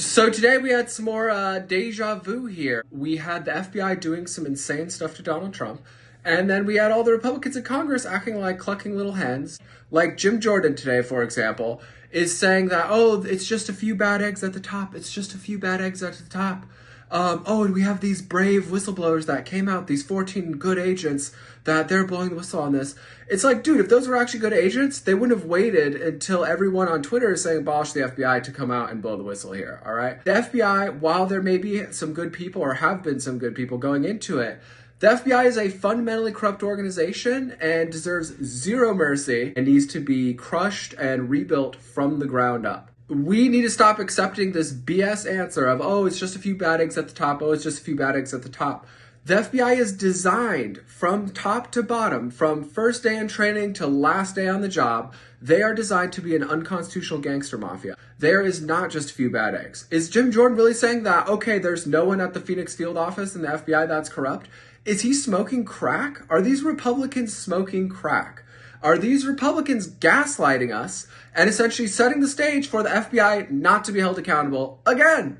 So today we had some more deja vu here. We had the FBI doing some insane stuff to Donald Trump, and then we had all the Republicans in Congress acting like clucking little hens. Like Jim Jordan today, for example, is saying that, oh, it's just a few bad eggs at the top. It's just a few bad eggs at the top. And we have these brave whistleblowers that came out, these 14 good agents that they're blowing the whistle on this. It's like, dude, if those were actually good agents, they wouldn't have waited until everyone on Twitter is saying abolish the FBI to come out and blow the whistle here, all right? The FBI, while there may be some good people or have been some good people going into it, the FBI is a fundamentally corrupt organization and deserves zero mercy and needs to be crushed and rebuilt from the ground up. We need to stop accepting this BS answer of, oh, it's just a few bad eggs at the top. Oh, it's just a few bad eggs at the top. The FBI is designed from top to bottom, from first day in training to last day on the job. They are designed to be an unconstitutional gangster mafia. There is not just a few bad eggs. Is Jim Jordan really saying that, okay, there's no one at the Phoenix Field office in the FBI that's corrupt? Is he smoking crack? Are these Republicans smoking crack? Are these Republicans gaslighting us and essentially setting the stage for the FBI not to be held accountable again?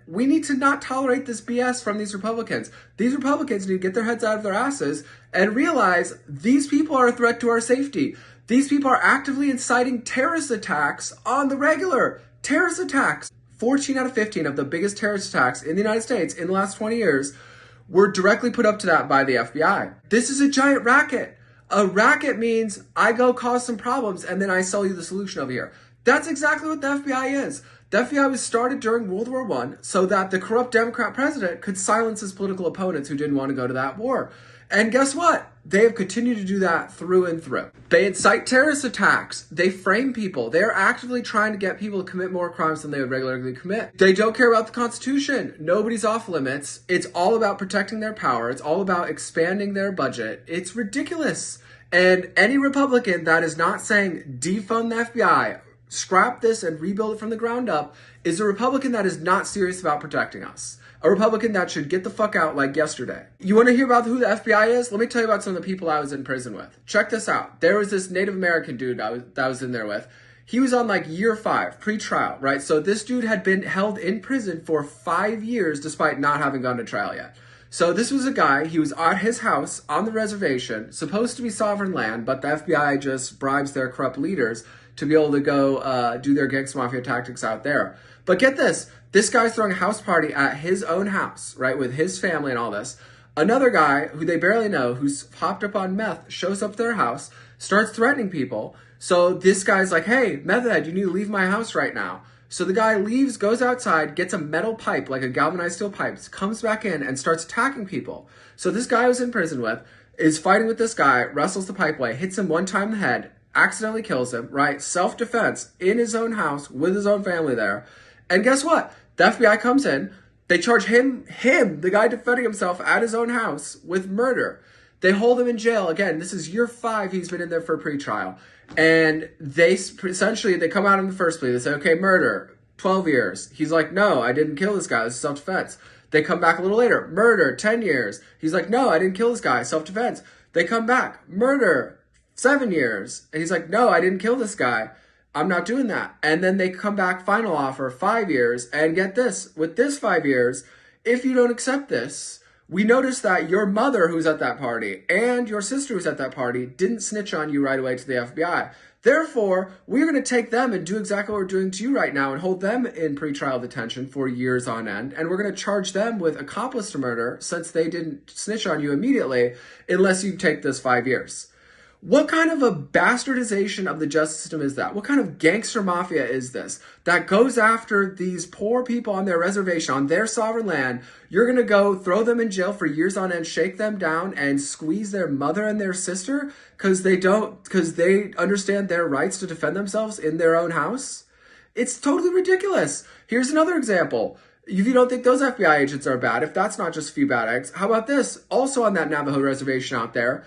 We need to not tolerate this BS from these Republicans. These Republicans need to get their heads out of their asses and realize these people are a threat to our safety. These people are actively inciting terrorist attacks on the regular. Terrorist attacks. 14 out of 15 of the biggest terrorist attacks in the United States in the last 20 years were directly put up to that by the FBI. This is a giant racket. A racket means I go cause some problems and then I sell you the solution over here. That's exactly what the FBI is. The FBI was started during World War I so that the corrupt Democrat president could silence his political opponents who didn't want to go to that war. And guess what? They have continued to do that through and through. They incite terrorist attacks. They frame people. They are actively trying to get people to commit more crimes than they would regularly commit. They don't care about the Constitution. Nobody's off limits. It's all about protecting their power. It's all about expanding their budget. It's ridiculous. And any Republican that is not saying defund the FBI, scrap this and rebuild it from the ground up, is a Republican that is not serious about protecting us. A Republican that should get the fuck out like yesterday. You want to hear about who the FBI is? Let me tell you about some of the people I was in prison with. Check this out. There was this Native American dude that I was in there with. He was on like year 5, pre-trial, right? So this dude had been held in prison for 5 years despite not having gone to trial yet. So this was a guy, he was at his house on the reservation, supposed to be sovereign land, but the FBI just bribes their corrupt leaders to be able to go do their gangster mafia tactics out there. But get this guy's throwing a house party at his own house, right, with his family and all this. Another guy who they barely know, who's popped up on meth, shows up to their house, starts threatening people. So this guy's like, hey, meth head, you need to leave my house right now. So the guy leaves, goes outside, gets a metal pipe, like a galvanized steel pipe, comes back in and starts attacking people. So this guy I was in prison with is fighting with this guy, wrestles the pipe away, hits him one time in the head, accidentally kills him, right? Self-defense in his own house with his own family there. And guess what? The FBI comes in, they charge him, the guy defending himself at his own house, with murder. They hold him in jail. Again, this is year 5 he's been in there for pre-trial. And they essentially, they come out in the first plea. They say, okay, murder, 12 years. He's like, no, I didn't kill this guy. This is self-defense. They come back a little later. Murder, 10 years. He's like, no, I didn't kill this guy. Self-defense. They come back. Murder, 7 years. And he's like, no, I didn't kill this guy. I'm not doing that. And then they come back, final offer, 5 years. And get this, with this 5 years, if you don't accept this, we noticed that your mother who's at that party and your sister who's at that party didn't snitch on you right away to the FBI. Therefore, we're going to take them and do exactly what we're doing to you right now and hold them in pretrial detention for years on end. And we're going to charge them with accomplice to murder since they didn't snitch on you immediately unless you take this 5 years. What kind of a bastardization of the justice system is that? What kind of gangster mafia is this that goes after these poor people on their reservation, on their sovereign land? You're going to go throw them in jail for years on end, shake them down, and squeeze their mother and their sister because they understand their rights to defend themselves in their own house? It's totally ridiculous. Here's another example. If you don't think those FBI agents are bad, if that's not just a few bad eggs, how about this? Also on that Navajo reservation out there,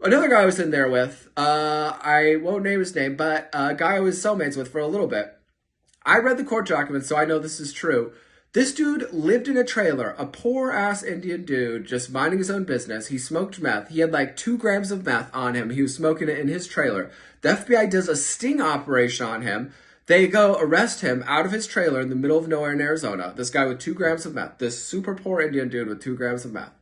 another guy I was in there with, I won't name his name, but a guy I was cellmates with for a little bit. I read the court documents, so I know this is true. This dude lived in a trailer, a poor-ass Indian dude, just minding his own business. He smoked meth. He had like 2 grams of meth on him. He was smoking it in his trailer. The FBI does a sting operation on him. They go arrest him out of his trailer in the middle of nowhere in Arizona. This guy with 2 grams of meth. This super poor Indian dude with 2 grams of meth.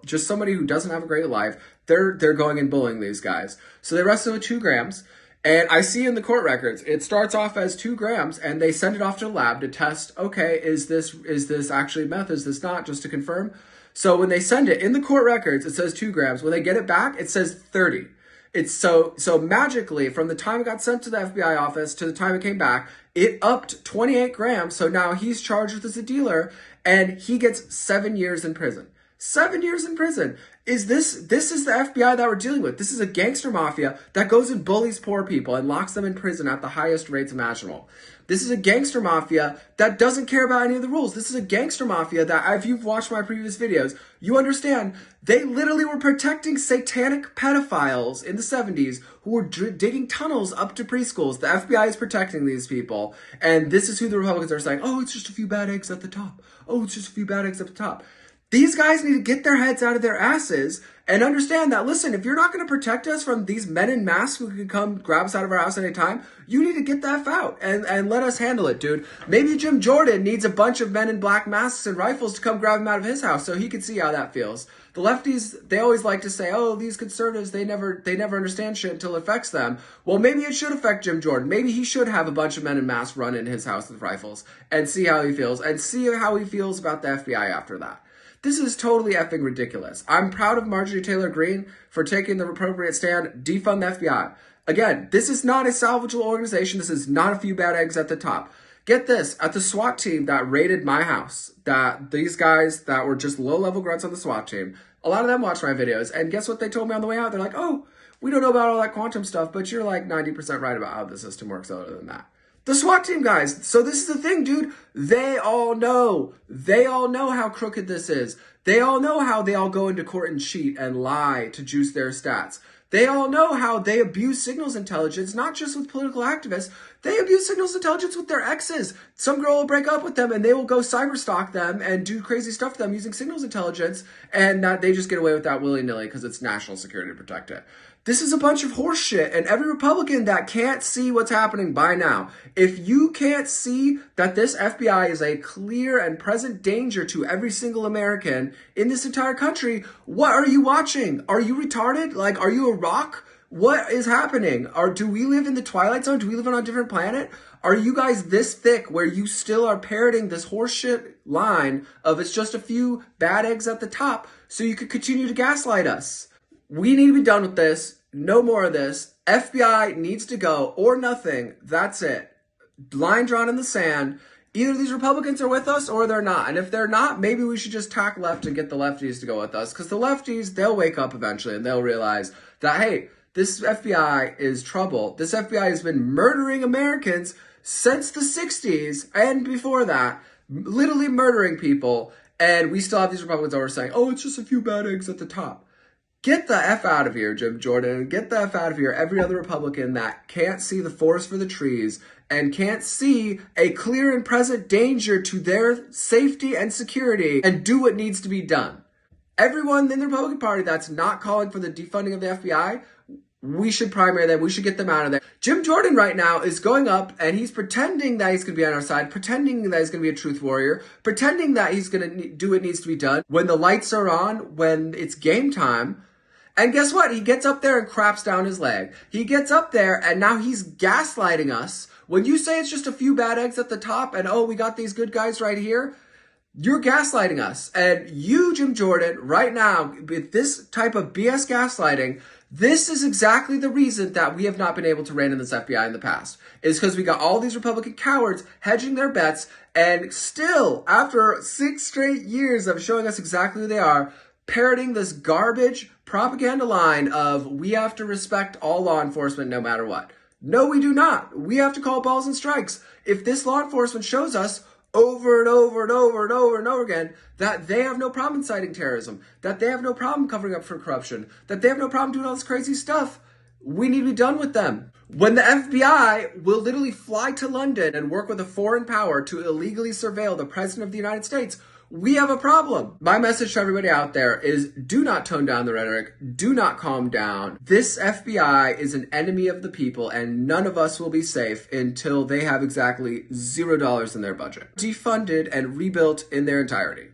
Just somebody who doesn't have a great life. They're going and bullying these guys. So they arrest him with 2 grams. And I see in the court records, it starts off as 2 grams, and they send it off to the lab to test. Okay, is this actually meth? Is this not? Just to confirm. So when they send it in the court records, it says 2 grams. When they get it back, it says 30. It's so magically from the time it got sent to the FBI office to the time it came back, it upped 28 grams. So now he's charged as a dealer, and he gets 7 years in prison. 7 years in prison. This is the FBI that we're dealing with. This is a gangster mafia that goes and bullies poor people and locks them in prison at the highest rates imaginable. This is a gangster mafia that doesn't care about any of the rules. This is a gangster mafia that, if you've watched my previous videos, you understand they literally were protecting satanic pedophiles in the 70s who were digging tunnels up to preschools. The FBI is protecting these people. And this is who the Republicans are saying, oh, it's just a few bad eggs at the top. Oh, it's just a few bad eggs at the top. These guys need to get their heads out of their asses and understand that, listen, if you're not going to protect us from these men in masks who can come grab us out of our house any time, you need to get the F out and let us handle it, dude. Maybe Jim Jordan needs a bunch of men in black masks and rifles to come grab him out of his house so he can see how that feels. The lefties, they always like to say, oh, these conservatives, they never understand shit until it affects them. Well, maybe it should affect Jim Jordan. Maybe he should have a bunch of men in masks run in his house with rifles and see how he feels and see how he feels about the FBI after that. This is totally effing ridiculous. I'm proud of Marjorie Taylor Greene for taking the appropriate stand, defund the FBI. Again, this is not a salvageable organization. This is not a few bad eggs at the top. Get this, at the SWAT team that raided my house, that these guys that were just low-level grunts on the SWAT team, a lot of them watched my videos, and guess what they told me on the way out? They're like, oh, we don't know about all that quantum stuff, but you're like 90% right about how the system works other than that. The SWAT team guys. So this is the thing, dude. They all know. They all know how crooked this is. They all know how they all go into court and cheat and lie to juice their stats. They all know how they abuse signals intelligence, not just with political activists. They abuse signals intelligence with their exes. Some girl will break up with them and they will go cyberstalk them and do crazy stuff to them using signals intelligence, and that they just get away with that willy-nilly because it's national security to protect it. This is a bunch of horse shit, and every Republican that can't see what's happening by now, if you can't see that this FBI is a clear and present danger to every single American in this entire country, what are you watching? Are you retarded? Like, are you a rock? What is happening? Do we live in the Twilight Zone? Do we live on a different planet? Are you guys this thick where you still are parroting this horseshit line of it's just a few bad eggs at the top so you could continue to gaslight us? We need to be done with this. No more of this. FBI needs to go or nothing. That's it. Line drawn in the sand. Either these Republicans are with us or they're not. And if they're not, maybe we should just tack left and get the lefties to go with us. Because the lefties, they'll wake up eventually and they'll realize that, hey, this FBI is trouble. This FBI has been murdering Americans since the 60s and before that. Literally murdering people. And we still have these Republicans over saying, oh, it's just a few bad eggs at the top. Get the F out of here, Jim Jordan. Get the F out of here, every other Republican that can't see the forest for the trees and can't see a clear and present danger to their safety and security and do what needs to be done. Everyone in the Republican Party that's not calling for the defunding of the FBI, we should primary them. We should get them out of there. Jim Jordan right now is going up and he's pretending that he's going to be on our side, pretending that he's going to be a truth warrior, pretending that he's going to do what needs to be done when the lights are on, when it's game time. And guess what? He gets up there and craps down his leg. He gets up there and now he's gaslighting us. When you say it's just a few bad eggs at the top and, oh, we got these good guys right here, you're gaslighting us. And you, Jim Jordan, right now, with this type of BS gaslighting, this is exactly the reason that we have not been able to rein in this FBI in the past. Is because we got all these Republican cowards hedging their bets and still, after 6 straight years of showing us exactly who they are, parroting this garbage propaganda line of we have to respect all law enforcement no matter what. No, we do not. We have to call balls and strikes. If this law enforcement shows us over and over and over and over and over again that they have no problem inciting terrorism, that they have no problem covering up for corruption, that they have no problem doing all this crazy stuff, we need to be done with them. When the FBI will literally fly to London and work with a foreign power to illegally surveil the President of the United States, we have a problem. My message to everybody out there is do not tone down the rhetoric. Do not calm down. This FBI is an enemy of the people, and none of us will be safe until they have exactly $0 in their budget, defunded and rebuilt in their entirety.